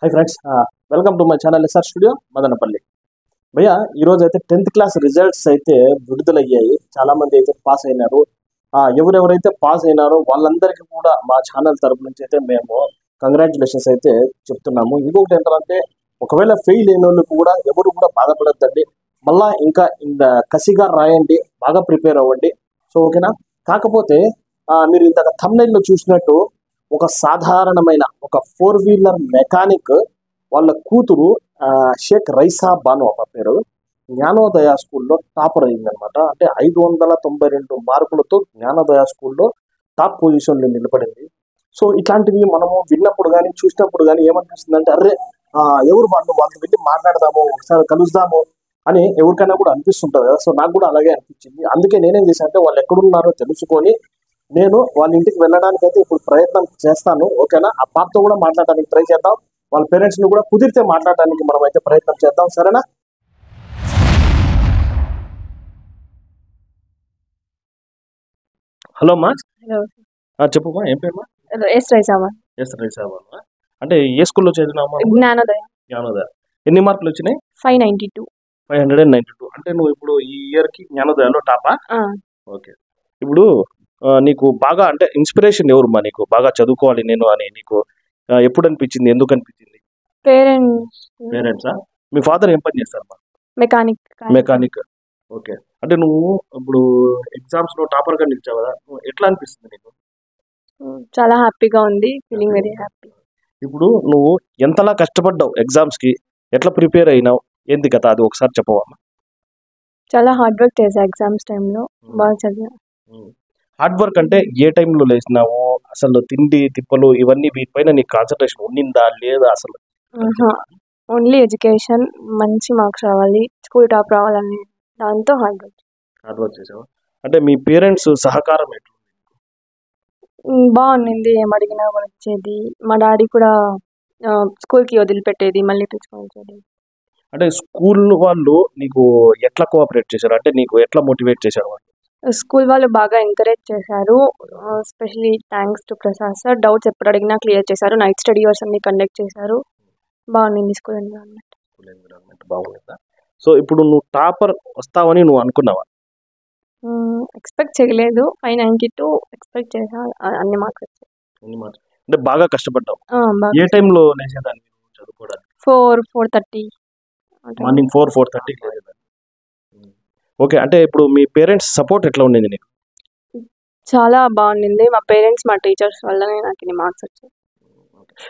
High friends, welcome to my channel SR studio Madanapalle. భయ్య ఈరోజు అయితే 10th క్లాస్ రిజల్ట్స్ అయితే విడుదలయ్యాయి. చాలా మంది అయితే పాస్ అయినారు. ఎవరెవరైతే పాస్ అయినారో వాళ్ళందరికీ కూడా మా ఛానల్ తరపు నుంచి అయితే మేము కంగ్రాచులేషన్స్ అయితే చెప్తున్నాము. ఇంకొకటి ఏంటంటే ఒకవేళ ఫెయిల్ అయిన వాళ్ళు కూడా ఎవరు కూడా బాధపడద్దండి. మళ్ళా ఇంకా కసిగా రాయండి, బాగా ప్రిపేర్ అవ్వండి. సో ఓకేనా. కాకపోతే మీరు ఇంతక థంబ్నెయిల్లో చూసినట్టు ఒక సాధారణమైన ఒక 4-వీలర్ మెకానిక్ వాళ్ళ కూతురు షేక్ రైసా బాను ఒక పేరు జ్ఞానోదయ స్కూల్లో టాపర్ అయిందనమాట. అంటే 592 మార్కులతో జ్ఞానోదయ స్కూల్లో టాప్ పొజిషన్లో నిలబడింది. సో ఇట్లాంటివి మనము విన్నప్పుడు కానీ చూసినప్పుడు కానీ ఏమనిపిస్తుంది అంటే అరే ఎవరు వాళ్ళు వెళ్ళి మాట్లాడదాము, ఒకసారి కలుద్దాము అని ఎవరికైనా కూడా అనిపిస్తుంటుంది కదా. సో నాకు కూడా అలాగే అనిపించింది. అందుకే నేనేం చేశాను అంటే వాళ్ళు ఎక్కడున్నారో తెలుసుకొని నేను వాళ్ళ ఇంటికి వెళ్ళడానికి అయితే ఇప్పుడు ప్రయత్నం చేస్తాను. ఓకేనా. ఆ పాపతో కూడా మాట్లాడడానికి ట్రై చేద్దాం. వాళ్ళ పేరెంట్స్ ని కూడా కుదిరితే మాట్లాడడానికి మనం అయితే ప్రయత్నం చేద్దాం. సరేనా. హలో అమ్మా. హలో చెప్పమ్మా, ఏం పేరు? ఎస్ రైసామా. అంటే ఏ స్కూల్లో చదివినామా? జ్ఞానోదయ. జ్ఞానోదయ. ఎన్ని మార్కులు వచ్చినాయి? 592. 592. అంటే నువ్వు ఇప్పుడు ఈ ఇయర్ కి జ్ఞానోదయలో టాపా? ఓకే. ఇప్పుడు నీకు బాగా అంటే ఇన్స్పిరేషన్ ఎవరుమ్మా? నీకు బాగా చదువుకోవాలి నేను అని నీకు ఎప్పుడు అనిపించింది? ఎందుకు అనిపించింది? పేరెంట్సా? మీ ఫాదర్ ఏం పని చేస్తారమ్మా? మెకానిక్. ఓకే. అంటే నువ్వు ఇప్పుడు ఎగ్జామ్స్ లో టాపర్ గా నిలిచావు కదా, ఎట్లా అనిపిస్తుంది నీకు? చాలా హ్యాపీగా ఉంది. Feeling very happy. ఇప్పుడు నువ్వు ఎంతలా కష్టపడ్డావు ఎగ్జామ్స్ కి, ఎట్లా ప్రిపేర్ అయినావు, ఏంది కదా అది ఒకసారి చెప్పవమ్మా. చాలా హార్డ్ వర్క్ చేసా ఎగ్జామ్స్ టైంలో. బాగా చదివా. హార్డ్ వర్క్ అంటే ఏ టైంలో లేచినావు? అసలు తిండి తిప్పలు ఇవన్నీ వీటిపైన నీకు కాన్సన్ట్రేషన్ ఉండిందా లేదా? అసలు ఓన్లీ ఎడ్యుకేషన్, మంచి మార్క్స్ రావాలి, స్కూల్ టాప్ రావాలని దాంతో హార్డ్ వర్క్ చేసావు. అంటే మీ పేరెంట్స్ సహకారం ఎట్లా? బాగుండింది. ఏం అడిగినా కూడా ఇచ్చేది. మా డాడీ కూడా స్కూల్కి వదిలిపెట్టేది, మళ్ళీ తెచ్చుకొని వచ్చేది. అంటే స్కూల్ వాళ్ళు నీకు ఎట్లా కోఆపరేట్ చేశారు? అంటే నీకు ఎట్లా మోటివేట్ చేశారు వాళ్ళు? స్కూల్ వాళ్ళు బాగా ఎంకరేజ్ చేశారు. Especially thanks to Prasad sir. Doubts ఎప్పుడు అడిగినా క్లియర్ చేశారు. నైట్ స్టడీ అవర్స్ అన్ని కండక్ట్ చేశారు. బాగుంది స్కూల్ ఎన్విరాన్మెంట్. బాగుందా? సో ఇప్పుడు నువ్వు టాపర్ వస్తావని నువ్వు అనుకున్నావా? ఎక్స్పెక్ట్ చేయలేదు. 592 ఎక్స్పెక్ట్ చేసా. అన్ని మార్క్స్ వచ్చాయి. అంటే బాగా కష్టపడ్డావు. ఏ టైంలో లేచేదాన్ని చదువుకోవడానికి? 4:30 మార్నింగ్ 4:30 లేచేదాన్ని. ఓకే. అంటే ఇప్పుడు మీ పేరెంట్స్ సపోర్ట్ ఎట్లా ఉండేది నీకు? చాలా బాగుండింది. మా పేరెంట్స్, మా టీచర్స్ వల్లనే నాకు ఇన్ని మార్క్స్ వచ్చాయి.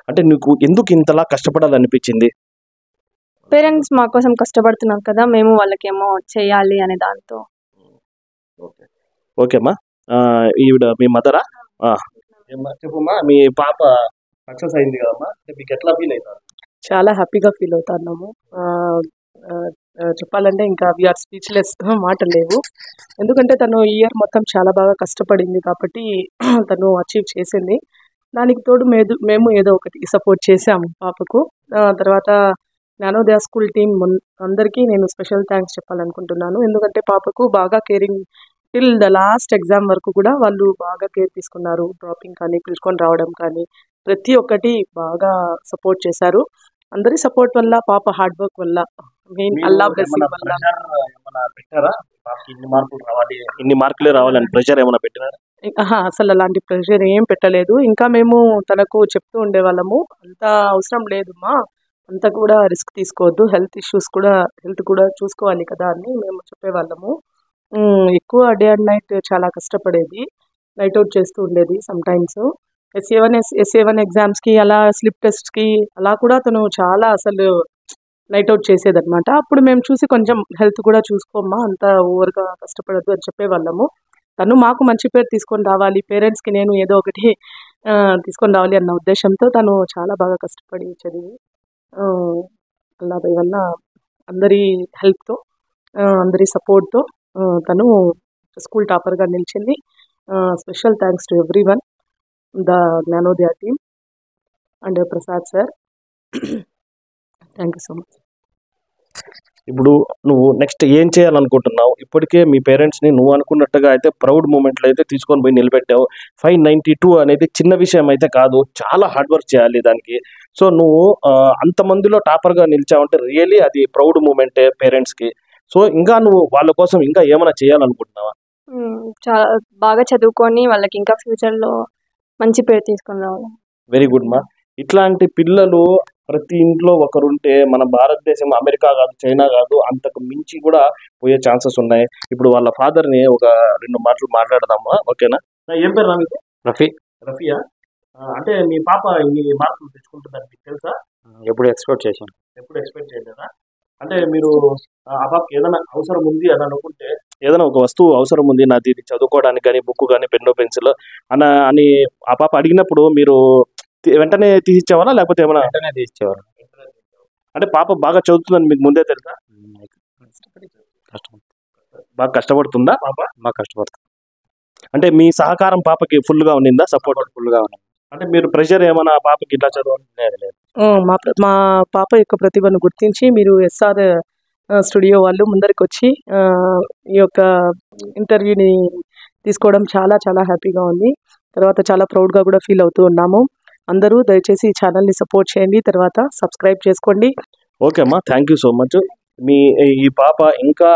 అంటే నీకు ఎందుకు ఇంతలా కష్టపడాలనిపించింది? పేరెంట్స్ మా కోసం కష్టపడుతున్నారు కదా, మేము వాళ్ళకేమో చేయాలి అనే దాంతో. ఓకేమ్మా. ఈవిడ మీ మదరా? చెప్పమ్మా, మీ పాప సక్సెస్ అయింది కదమ్మా, మీకు ఎట్లా ఫీల్ అవుతారు? చాలా హ్యాపీగా ఫీల్ అవుతున్నాము. చెప్పాలంటే ఇంకా వీఆర్ స్పీచ్లెస్, మాటలు లేవు. ఎందుకంటే తను ఈ ఇయర్ మొత్తం చాలా బాగా కష్టపడింది కాబట్టి తను అచీవ్ చేసింది. దానికి తోడు మేము ఏదో ఒకటి సపోర్ట్ చేసాము పాపకు. తర్వాత జ్ఞానోదయ స్కూల్ టీం అందరికీ నేను స్పెషల్ థ్యాంక్స్ చెప్పాలనుకుంటున్నాను. ఎందుకంటే పాపకు బాగా caring till the last exam వరకు కూడా వాళ్ళు బాగా కేర్ తీసుకున్నారు. డ్రాపింగ్ కానీ, పిలుచుకొని రావడం కానీ, ప్రతి ఒక్కటి బాగా సపోర్ట్ చేశారు. అందరి సపోర్ట్ వల్ల, పాప హార్డ్ వర్క్ వల్ల, మెయిన్ అల్లా బ్లెస్సింగ్ వల్ల. ఇన్ని మార్కులే రావాలని ప్రెషర్ ఏమైనా పెట్టినారా? అసలు అలాంటి ప్రెషర్ ఏం పెట్టలేదు. ఇంకా మేము తనకు చెప్తూ ఉండేవాళ్ళము, అంత అవసరం లేదమ్మా, అంత కూడా రిస్క్ తీసుకోవద్దు, హెల్త్ కూడా చూసుకోవాలి కదా అని మేము చెప్పేవాళ్ళము. ఎక్కువ డే అండ్ నైట్ చాలా కష్టపడేది, నైట్ అవుట్ చేస్తూ ఉండేది సమ్టైమ్స్. SA1 ఎగ్జామ్స్కి అలా స్లిప్ టెస్ట్కి అలా కూడా తను చాలా అసలు నైట్ అవుట్ చేసేదన్నమాట. అప్పుడు మేము చూసి కొంచెం హెల్త్ కూడా చూసుకోమ్మా, అంత ఓవర్గా కష్టపడద్దు అని చెప్పేవాళ్ళము. తను మాకు మంచి పేరు తీసుకొని రావాలి, పేరెంట్స్కి నేను ఏదో ఒకటి తీసుకొని రావాలి అన్న ఉద్దేశంతో తను చాలా బాగా కష్టపడి చదివి అలా వల్ల అందరి హెల్ప్తో, అందరి సపోర్ట్తో తను స్కూల్ టాపర్గా నిలిచింది. Special thanks to everyone, the Jnanodaya team and Prasad sir. Thank you so much. ఇప్పుడు నువ్వు నెక్స్ట్ ఏం చేయాలనుకుంటున్నావు? ఇప్పటికే మీ పేరెంట్స్ని నువ్వు అనుకున్నట్టుగా అయితే ప్రౌడ్ మూమెంట్లో అయితే తీసుకొని పోయి నిలబెట్టావు. 592 అనేది చిన్న విషయం అయితే కాదు, చాలా హార్డ్ వర్క్ చేయాలి దానికి. సో నువ్వు అంత మందిలో టాపర్గా నిలిచావంటే రియలీ అది ప్రౌడ్ మూమెంటే పేరెంట్స్కి. సో ఇంకా నువ్వు వాళ్ళ కోసం ఇంకా ఏమైనా చేయాలనుకుంటున్నావా? చాలా బాగా చదువుకొని వాళ్ళకి ఇంకా ఫ్యూచర్లో మంచి పేరు తీసుకొని రావాలి. వెరీ గుడ్ మా. ఇట్లాంటి పిల్లలు ప్రతి ఇంట్లో ఒకరుంటే మన భారతదేశం అమెరికా కాదు, చైనా కాదు, అంతకు మించి కూడా పోయే ఛాన్సెస్ ఉన్నాయి. ఇప్పుడు వాళ్ళ ఫాదర్ని ఒక 2 మాటలు మాట్లాడదామా? ఓకేనా? ఏం పేరు రా మీకు? రఫీ. రఫియా? అంటే మీ పాప ఇన్ని మార్కులు తెచ్చుకుంటుందని మీకు తెలుసా? ఎప్పుడు ఎక్స్పెక్ట్ చేశాను. ఎప్పుడు ఎక్స్పెక్ట్ చేయలేదా? అంటే మీరు ఆ పాపకి ఏదైనా అవసరం ఉంది అని అనుకుంటే, ఏదైనా ఒక వస్తువు అవసరం ఉంది నాకు ఇది చదువుకోవడానికి కానీ, బుక్ కానీ, పెన్ను పెన్సిల్ అని ఆ పాప అడిగినప్పుడు మీరు వెంటనే తీసిచ్చేవారా లేకపోతే ఏమైనా? వెంటనే తీసేవారు. అంటే పాప బాగా చదువుతుందని మీకు ముందే తెలుసా? కష్టం బాగా కష్టపడుతుందా పాప? బాగా కష్టపడుతుంది. అంటే మీ సహకారం పాపకి ఫుల్గా ఉన్నిందా? సపోర్ట్ ఫుల్గా ఉన్నాం. అంటే మీరు ప్రెషర్ ఏమైనా పాపకి ఇట్లా చదవాలి? లేదు. మా పాప యొక్క ప్రతిభను గుర్తించి మీరు ఎస్ఆర్ స్టూడియో వాళ్ళు ముందరికి వచ్చి ఈ యొక్క ఇంటర్వ్యూని తీసుకోవడం చాలా చాలా హ్యాపీగా ఉంది. తర్వాత చాలా ప్రౌడ్గా కూడా ఫీల్ అవుతూ ఉన్నాము. అందరూ దయచేసి ఈ ఛానల్ని సపోర్ట్ చేయండి, తర్వాత సబ్స్క్రైబ్ చేసుకోండి. ఓకే అమ్మా, థ్యాంక్ యూ సో మచ్. ఈ పాప ఇంకా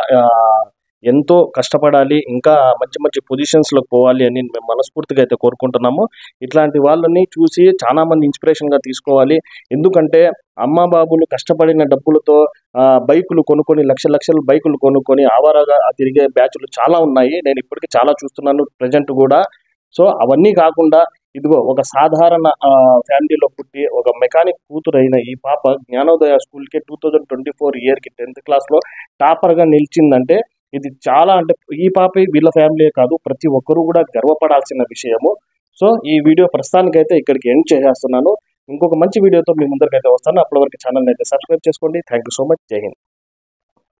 ఎంతో కష్టపడాలి, ఇంకా మంచి మంచి పొజిషన్స్లోకి పోవాలి అని మేము మనస్ఫూర్తిగా అయితే కోరుకుంటున్నాము. ఇట్లాంటి వాళ్ళని చూసి చాలా మంది ఇన్స్పిరేషన్గా తీసుకోవాలి. ఎందుకంటే అమ్మ బాబులు కష్టపడిన డబ్బులతో బైకులు కొనుక్కొని లక్షల బైకులు కొనుక్కొని ఆవారాగా తిరిగే బ్యాచ్లు చాలా ఉన్నాయి. నేను ఇప్పటికీ చాలా చూస్తున్నాను ప్రజెంట్ కూడా. సో అవన్నీ కాకుండా ఇదిగో ఒక సాధారణ ఫ్యామిలీలో పుట్టి ఒక మెకానిక్ కూతురైన ఈ పాప జ్ఞానోదయ స్కూల్కి 2024 ఇయర్కి 10th క్లాస్లో టాపర్గా నిలిచిందంటే ఇది చాలా, అంటే ఈ పాప వీళ్ళ ఫ్యామిలీ కాదు, ప్రతి ఒక్కరూ కూడా గర్వపడాల్సిన విషయము. సో ఈ వీడియో ప్రస్తుతానికైతే ఇక్కడికి ఎండ్ చేసేస్తున్నాను. ఇంకొక మంచి వీడియోతో మీ ముందరికైతే వస్తాను. అప్పటి వరకు ఛానల్ అయితే సబ్స్క్రైబ్ చేసుకోండి. Thank you so much. జై హింద్.